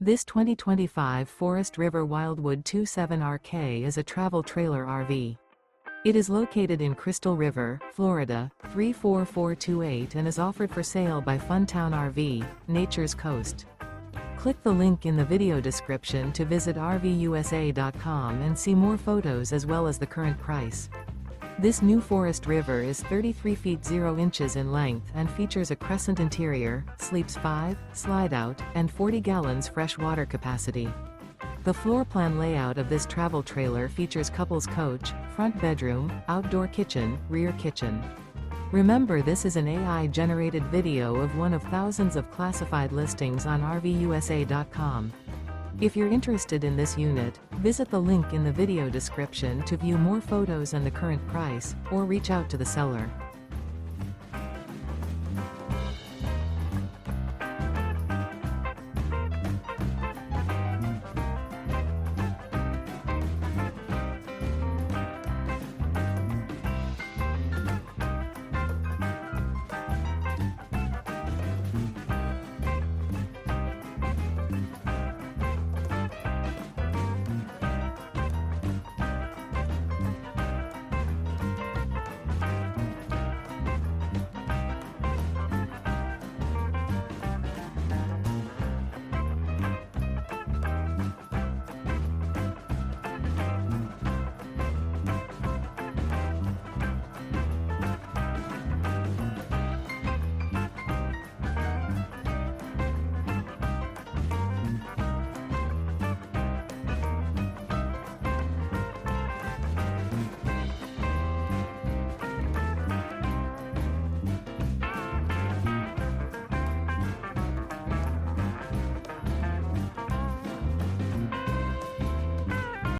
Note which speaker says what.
Speaker 1: This 2025 Forest River Wildwood 27RK is a travel trailer RV. It is located in Crystal River, Florida, 34428 and is offered for sale by Funtown RV, Nature's Coast. Click the link in the video description to visit RVUSA.com and see more photos as well as the current price. This new Forest River is 33 feet 0 inches in length and features a CRESCENT interior, sleeps 5, slide-out, and 40 gallons fresh water capacity. The floor plan layout of this travel trailer features couples coach, front bedroom, outdoor kitchen, rear kitchen. Remember, this is an AI-generated video of one of thousands of classified listings on RVUSA.com. If you're interested in this unit, visit the link in the video description to view more photos and the current price, or reach out to the seller.